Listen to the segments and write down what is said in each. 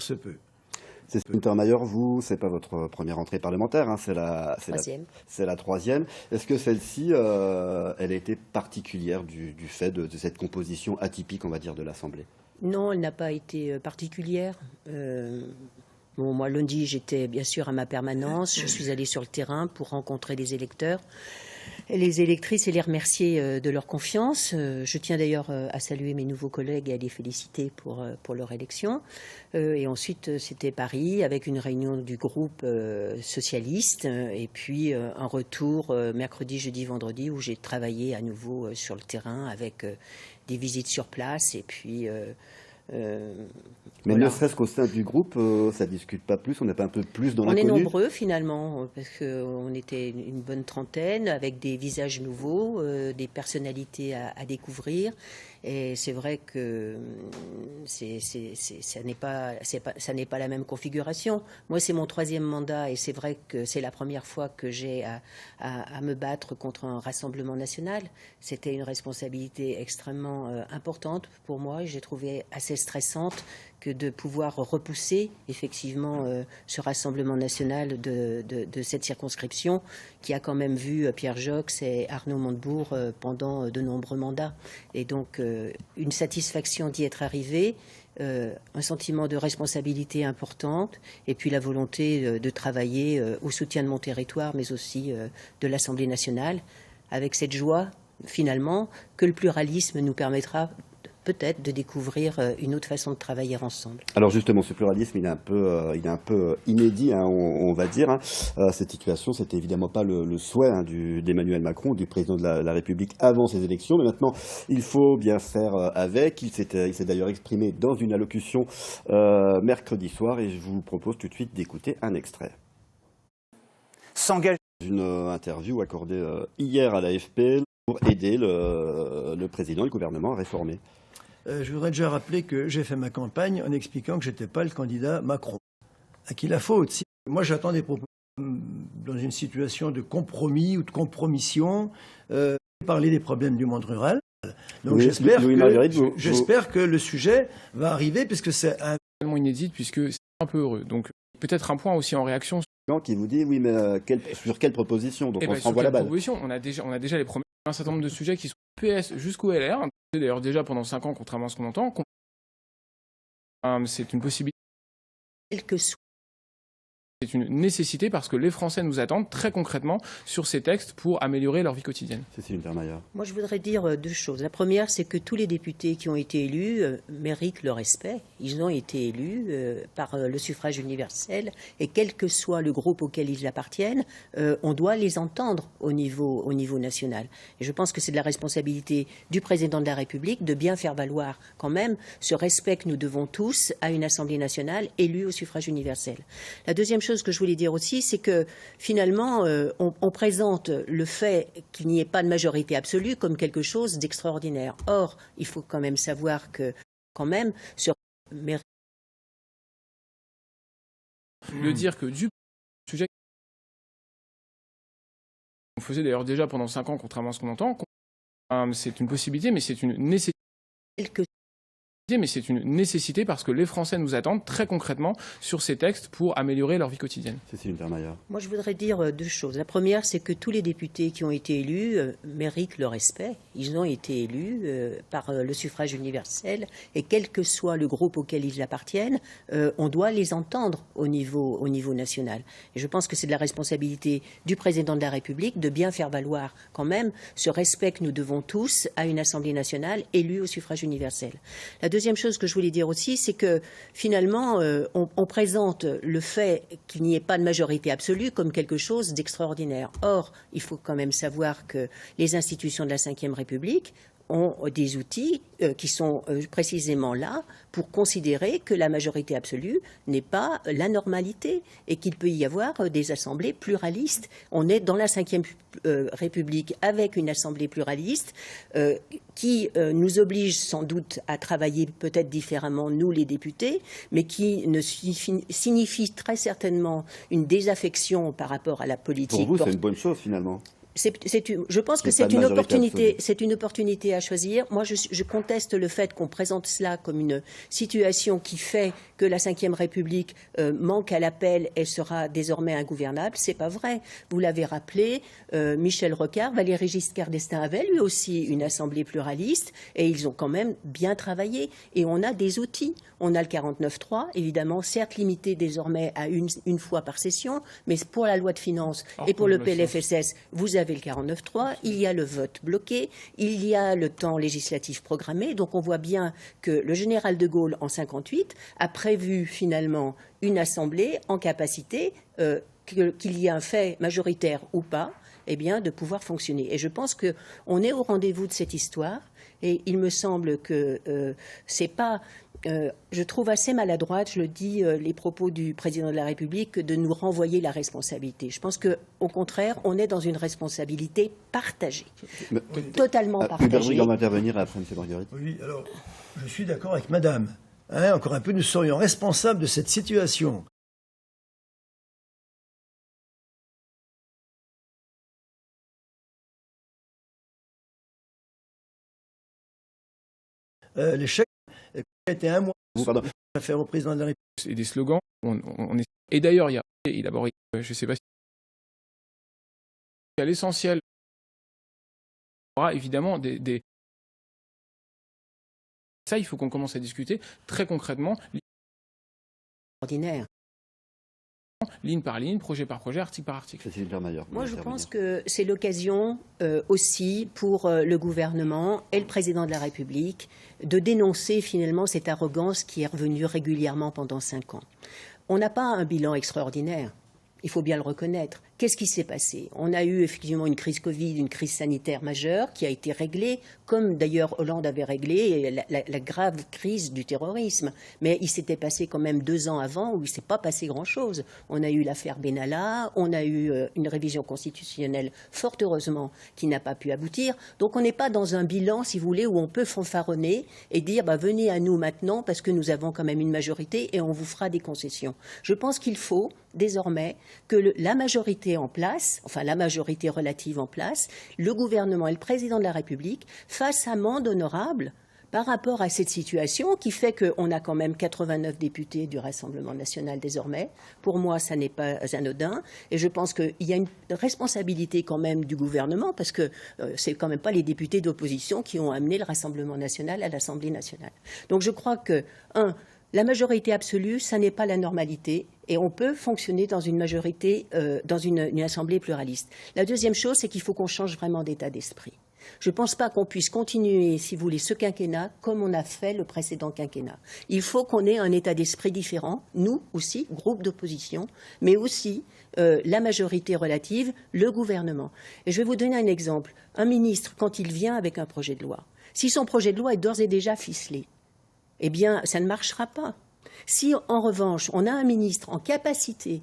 se peut. C'est Untermaier, vous, c'est pas votre première entrée parlementaire, hein, c'est la troisième. Est-ce que celle-ci, elle a été particulière du fait de cette composition atypique, on va dire, de l'Assemblée? Non, elle n'a pas été particulière. Bon, moi, lundi, j'étais bien sûr à ma permanence. Je suis allée sur le terrain pour rencontrer les électeurs et les électrices et les remercier de leur confiance. Je tiens d'ailleurs à saluer mes nouveaux collègues et à les féliciter pour leur élection. Et ensuite, c'était Paris avec une réunion du groupe socialiste et puis un retour mercredi, jeudi, vendredi où j'ai travaillé à nouveau sur le terrain avec des visites sur place et puis... Mais voilà. ne serait-ce qu'au sein du groupe, ça ne discute pas plus, on n'est pas un peu plus dans l'inconnu? On est nombreux finalement, parce qu'on était une bonne trentaine, avec des visages nouveaux, des personnalités à découvrir. Et c'est vrai que ça n'est pas la même configuration. Moi, c'est mon 3e mandat et c'est vrai que c'est la première fois que j'ai à me battre contre un rassemblement national. C'était une responsabilité extrêmement importante pour moi et j'ai trouvé assez stressante que de pouvoir repousser effectivement ce rassemblement national de cette circonscription qui a quand même vu Pierre Joxe et Arnaud Montebourg pendant de nombreux mandats. Et donc une satisfaction d'y être arrivé, un sentiment de responsabilité importante et puis la volonté de travailler au soutien de mon territoire mais aussi de l'Assemblée nationale avec cette joie finalement que le pluralisme nous permettra peut-être de découvrir une autre façon de travailler ensemble. Alors justement, ce pluralisme, il est un peu inédit, hein, on va dire. Hein. Cette situation, c'était évidemment pas le souhait d'Emmanuel Macron, du président de la République, avant ces élections. Mais maintenant, il faut bien faire avec. Il s'est d'ailleurs exprimé dans une allocution mercredi soir, et je vous propose tout de suite d'écouter un extrait. S'engager. Une interview accordée hier à l'AFP pour aider le président et le gouvernement à réformer. Je voudrais déjà rappeler que j'ai fait ma campagne en expliquant que je n'étais pas le candidat Macron. À qui la faute? Moi, j'attends des propos dans une situation de compromis ou de compromission, parler des problèmes du monde rural. Donc oui, j'espère que le sujet va arriver, puisque c'est tellement inédite, puisque c'est un peu heureux. Donc peut-être un point aussi en réaction. Qui vous dit, oui, mais sur quelle proposition? Donc on se renvoie la balle. On a déjà les premiers, un certain nombre de sujets qui sont PS jusqu'au LR. D'ailleurs, déjà pendant 5 ans, contrairement à ce qu'on entend, c'est une possibilité. C'est une nécessité parce que les Français nous attendent très concrètement sur ces textes pour améliorer leur vie quotidienne. C'est Untermaier. Moi, je voudrais dire 2 choses. La première, c'est que tous les députés qui ont été élus méritent le respect. Ils ont été élus par le suffrage universel et quel que soit le groupe auquel ils appartiennent, on doit les entendre au niveau national. Et je pense que c'est de la responsabilité du président de la République de bien faire valoir quand même ce respect que nous devons tous à une Assemblée nationale élue au suffrage universel. La deuxième chose que je voulais dire aussi, c'est que finalement, on présente le fait qu'il n'y ait pas de majorité absolue comme quelque chose d'extraordinaire. Or, il faut quand même savoir que, quand même, sur de dire que du sujet qu'on faisait d'ailleurs déjà pendant 5 ans, contrairement à ce qu'on entend, c'est une possibilité, mais c'est une nécessité. Mais c'est une nécessité parce que les Français nous attendent très concrètement sur ces textes pour améliorer leur vie quotidienne. C'est Untermaier. Moi, je voudrais dire 2 choses. La première, c'est que tous les députés qui ont été élus méritent le respect. Ils ont été élus par le suffrage universel et quel que soit le groupe auquel ils appartiennent, on doit les entendre au niveau national. Et je pense que c'est de la responsabilité du président de la République de bien faire valoir quand même ce respect que nous devons tous à une Assemblée nationale élue au suffrage universel. La deuxième chose que je voulais dire aussi, c'est que finalement, on présente le fait qu'il n'y ait pas de majorité absolue comme quelque chose d'extraordinaire. Or, il faut quand même savoir que les institutions de la Ve République ont des outils qui sont précisément là pour considérer que la majorité absolue n'est pas la normalité et qu'il peut y avoir des assemblées pluralistes. On est dans la Ve République avec une assemblée pluraliste qui nous oblige sans doute à travailler peut-être différemment, nous les députés, mais qui ne signifie très certainement une désaffection par rapport à la politique. Pour vous, c'est une bonne chose finalement. Je pense que C'est pas c'est une une majorité opportunité. absolue. C'est une opportunité à choisir. Moi, je conteste le fait qu'on présente cela comme une situation qui fait que la Ve République manque à l'appel et sera désormais ingouvernable. C'est pas vrai. Vous l'avez rappelé, Michel Rocard, Valéry Giscard d'Estaing avait lui aussi une assemblée pluraliste et ils ont quand même bien travaillé. Et on a des outils. On a le 49.3, évidemment, certes limité désormais à une fois par session, mais pour la loi de finances et pour le PLFSS, vous avez le 49.3, il y a le vote bloqué, il y a le temps législatif programmé. Donc on voit bien que le général de Gaulle, en 58, a prévu finalement une assemblée en capacité, qu'il y ait un fait majoritaire ou pas, eh bien, de pouvoir fonctionner. Et je pense qu'on est au rendez-vous de cette histoire. Et il me semble que c'est pas... je trouve assez maladroite, je le dis, les propos du président de la République, de nous renvoyer la responsabilité. Je pense qu'au contraire, on est dans une responsabilité partagée, totalement partagée. Hubert Védrine va intervenir après M. Marguerite. Oui, alors, je suis d'accord avec madame. Hein, encore un peu, nous serions responsables de cette situation. L'échec a été un mois. Pardon. Affaire au président de la République. Et des slogans. Et d'ailleurs, il y a d'abord, je ne sais pas si à l'essentiel, il y aura évidemment ça, il faut qu'on commence à discuter très concrètement, Ordinaire. ligne par ligne, projet par projet, article par article. Moi, je pense que c'est l'occasion aussi pour le gouvernement et le président de la République de dénoncer finalement cette arrogance qui est revenue régulièrement pendant 5 ans. On n'a pas un bilan extraordinaire. Il faut bien le reconnaître. Qu'est-ce qui s'est passé? On a eu effectivement une crise Covid, une crise sanitaire majeure qui a été réglée, comme d'ailleurs Hollande avait réglé la grave crise du terrorisme. Mais il s'était passé quand même 2 ans avant où il ne s'est pas passé grand-chose. On a eu l'affaire Benalla, on a eu une révision constitutionnelle, fort heureusement, qui n'a pas pu aboutir. Donc on n'est pas dans un bilan, si vous voulez, où on peut fanfaronner et dire venez à nous maintenant parce que nous avons quand même une majorité et on vous fera des concessions. Je pense qu'il faut désormais que la majorité en place, enfin la majorité relative en place, le gouvernement et le président de la République fassent amende honorable par rapport à cette situation qui fait qu'on a quand même 89 députés du Rassemblement national désormais. Pour moi, ça n'est pas anodin. Et je pense qu'il y a une responsabilité quand même du gouvernement parce que c'est quand même pas les députés d'opposition qui ont amené le Rassemblement national à l'Assemblée nationale. Donc je crois que, la majorité absolue, ça n'est pas la normalité et on peut fonctionner dans une majorité, dans une assemblée pluraliste. La deuxième chose, c'est qu'il faut qu'on change vraiment d'état d'esprit. Je ne pense pas qu'on puisse continuer, si vous voulez, ce quinquennat comme on a fait le précédent quinquennat. Il faut qu'on ait un état d'esprit différent, nous aussi, groupe d'opposition, mais aussi la majorité relative, le gouvernement. Et je vais vous donner un exemple. Un ministre, quand il vient avec un projet de loi, si son projet de loi est d'ores et déjà ficelé, eh bien, ça ne marchera pas. Si, en revanche, on a un ministre en capacité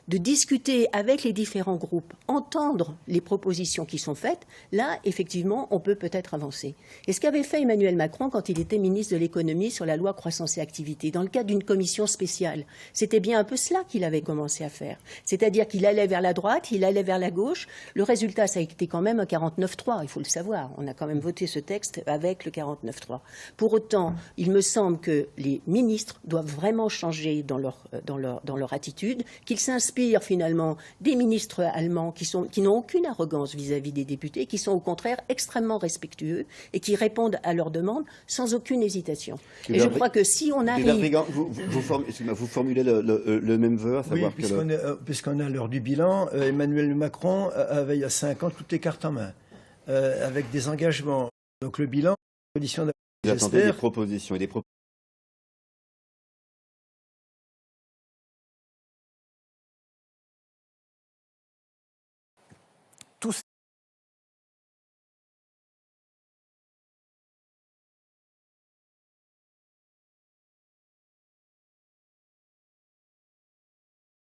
de discuter avec les différents groupes, entendre les propositions qui sont faites, là, effectivement, on peut peut-être avancer. Et ce qu'avait fait Emmanuel Macron quand il était ministre de l'économie sur la loi croissance et activité, dans le cadre d'une commission spéciale, c'était bien un peu cela qu'il avait commencé à faire. C'est-à-dire qu'il allait vers la droite, il allait vers la gauche. Le résultat, ça a été quand même un 49.3, il faut le savoir. On a quand même voté ce texte avec le 49.3. Pour autant, il me semble que les ministres doivent vraiment changer dans leur attitude, qu'ils s'inspirent finalement des ministres allemands qui n'ont aucune arrogance vis-à-vis des députés, qui sont au contraire extrêmement respectueux et qui répondent à leurs demandes sans aucune hésitation. Et je crois que si on arrive... Vous formulez le même vœu, à savoir puisqu'on a l'heure du bilan, Emmanuel Macron avait il y a 5 ans toutes les cartes en main, avec des engagements. Donc le bilan, condition vous attendez des propositions et des propositions. Tous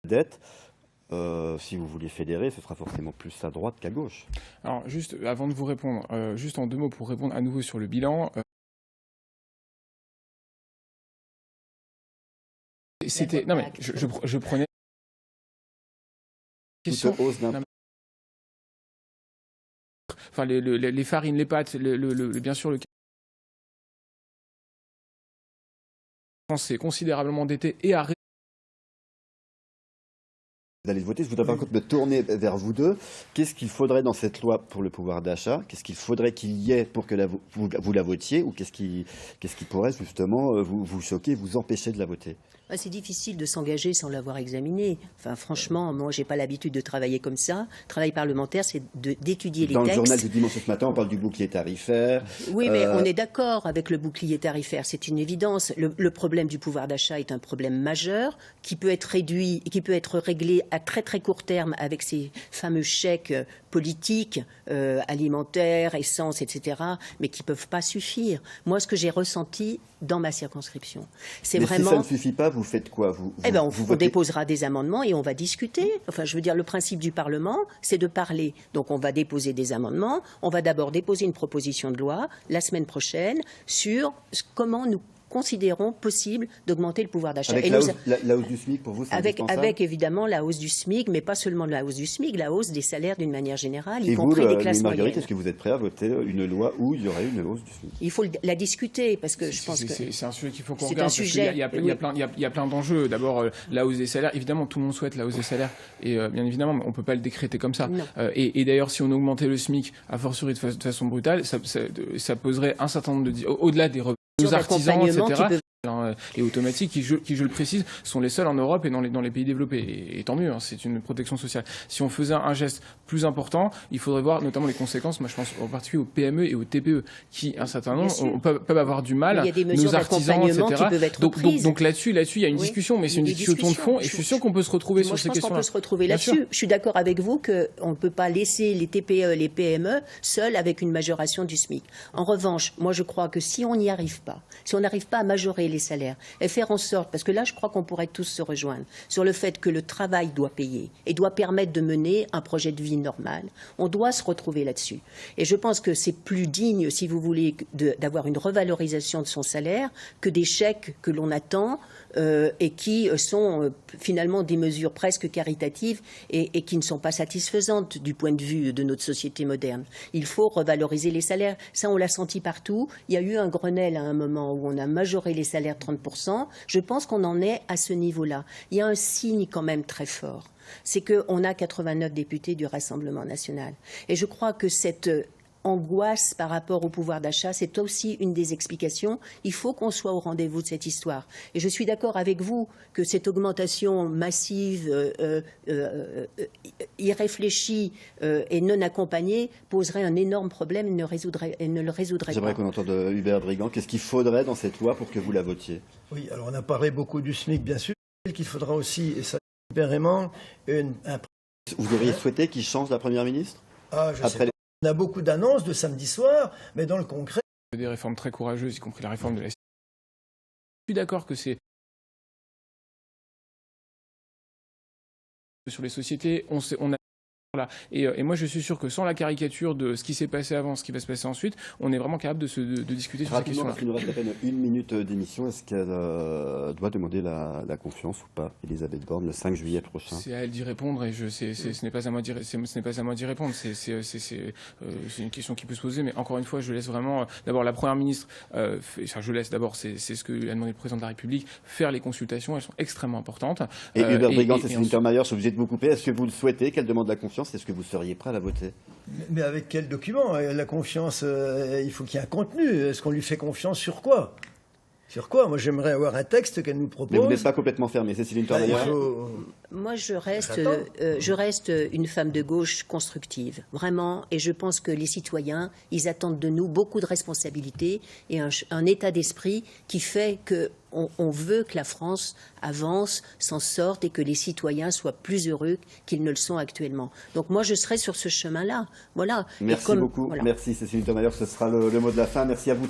dette, si vous voulez fédérer, ce sera forcément plus à droite qu'à gauche. Alors, juste avant de vous répondre, juste en 2 mots pour répondre à nouveau sur le bilan. C'était... Non mais, je prenais... Toute hausse enfin les farines, les pâtes, bien sûr le France s'est considérablement endetté et a d'aller voter. Je voudrais par contre me tourner vers vous deux. Qu'est-ce qu'il faudrait dans cette loi pour le pouvoir d'achat? Qu'est-ce qu'il faudrait qu'il y ait pour que vous la votiez? Ou qu'est-ce qui pourrait justement vous choquer, vous empêcher de la voter? C'est difficile de s'engager sans l'avoir examiné. Enfin, franchement, moi, j'ai pas l'habitude de travailler comme ça. Le travail parlementaire, c'est d'étudier les textes. Dans le journal du dimanche ce matin, on parle du bouclier tarifaire. Oui, mais on est d'accord avec le bouclier tarifaire, c'est une évidence. Le problème du pouvoir d'achat est un problème majeur qui peut être réduit, qui peut être réglé à très très court terme avec ces fameux chèques politiques, alimentaires, essence, etc., mais qui ne peuvent pas suffire. Moi, ce que j'ai ressenti dans ma circonscription, c'est vraiment... si ça ne suffit pas, vous faites quoi? On déposera des amendements et on va discuter. Enfin, je veux dire, le principe du Parlement, c'est de parler. Donc, on va déposer des amendements. On va d'abord déposer une proposition de loi la semaine prochaine sur comment nous considérons possible d'augmenter le pouvoir d'achat. Avec la hausse du SMIC, pour vous, c'est indispensable? Avec évidemment la hausse du SMIC, mais pas seulement la hausse du SMIC, la hausse des salaires d'une manière générale, y compris des classes moyennes. Marguerite, est-ce que vous êtes prêt à voter une loi où il y aurait une hausse du SMIC? Il faut la discuter, parce que je pense que... C'est un sujet qu'il faut qu'on regarde, parce qu'il y a plein d'enjeux. D'abord, la hausse des salaires. Évidemment, tout le monde souhaite la hausse des salaires, et bien évidemment, on ne peut pas le décréter comme ça. Et d'ailleurs, si on augmentait le SMIC, a fortiori de façon brutale, ça poserait un certain nombre de... Au-delà des revenus aux artisans, etc., et automatiques, qui, je le précise, sont les seuls en Europe et dans les pays développés. Et tant mieux, c'est une protection sociale. Si on faisait un geste plus important, il faudrait voir notamment les conséquences. Moi, je pense en particulier aux PME et aux TPE, qui, un certain nombre, peuvent avoir du mal, nos artisans, etc. Donc là-dessus, il y a une discussion, mais c'est une discussion de fond, et je suis sûr qu'on peut se retrouver sur ces questions-là. Je pense qu'on peut se retrouver là-dessus. Je suis d'accord avec vous qu'on ne peut pas laisser les TPE, les PME seuls avec une majoration du SMIC. En revanche, moi, je crois que si on n'y arrive pas, si on n'arrive pas à majorer les salaires et faire en sorte, parce que là je crois qu'on pourrait tous se rejoindre sur le fait que le travail doit payer et doit permettre de mener un projet de vie normal, on doit se retrouver là-dessus. Et je pense que c'est plus digne, si vous voulez, d'avoir une revalorisation de son salaire que des chèques que l'on attend et qui sont finalement des mesures presque caritatives et qui ne sont pas satisfaisantes du point de vue de notre société moderne. Il faut revaloriser les salaires. Ça, on l'a senti partout. Il y a eu un Grenelle à un moment où on a majoré les salaires de 30%. Je pense qu'on en est à ce niveau-là. Il y a un signe quand même très fort. C'est qu'on a 89 députés du Rassemblement national. Et je crois que cette angoisse par rapport au pouvoir d'achat, c'est aussi une des explications. Il faut qu'on soit au rendez-vous de cette histoire. Et je suis d'accord avec vous que cette augmentation massive, irréfléchie et non accompagnée poserait un énorme problème et ne le résoudrait pas. J'aimerais qu'on entende Hubert Brigand. Qu'est-ce qu'il faudrait dans cette loi pour que vous la votiez? Oui, alors on a parlé beaucoup du SMIC, bien sûr. Qu'il faudra aussi, et ça vraiment, Vous auriez souhaité qu'il change la Première ministre? On a beaucoup d'annonces de samedi soir, mais dans le concret... Des réformes très courageuses, y compris la réforme de la... Je suis d'accord que c'est... Sur les sociétés, on a... Voilà. Et moi, je suis sûr que sans la caricature de ce qui s'est passé avant, ce qui va se passer ensuite, on est vraiment capable de discuter sur ces questions-là. Parce qu'il nous reste à peine une minute d'émission, est-ce qu'elle doit demander la confiance ou pas, Elisabeth Borne, le 5 juillet prochain? C'est à elle d'y répondre et ce n'est pas à moi d'y répondre. C'est une question qui peut se poser, mais encore une fois, je laisse vraiment d'abord la Première ministre, c'est ce que a demandé le Président de la République, faire les consultations, elles sont extrêmement importantes. Et Hubert Brigand, c'est Wintermeyer, je suis obligé de vous couper. Est-ce que vous le souhaitez, qu'elle demande la confiance? Est-ce que vous seriez prêt à la voter? Mais avec quel document? La confiance, il faut qu'il y ait un contenu. Est-ce qu'on lui fait confiance sur quoi? Sur quoi? Moi, j'aimerais avoir un texte qu'elle nous propose. Mais vous n'êtes pas complètement fermé, Cécile Wintermeyer. Moi, je reste une femme de gauche constructive, vraiment. Et je pense que les citoyens, ils attendent de nous beaucoup de responsabilités et un état d'esprit qui fait que on veut que la France avance, s'en sorte et que les citoyens soient plus heureux qu'ils ne le sont actuellement. Donc moi, je serai sur ce chemin-là. Voilà. Merci beaucoup. Voilà. Merci Cécile Wintermeyer. Ce sera le mot de la fin. Merci à vous.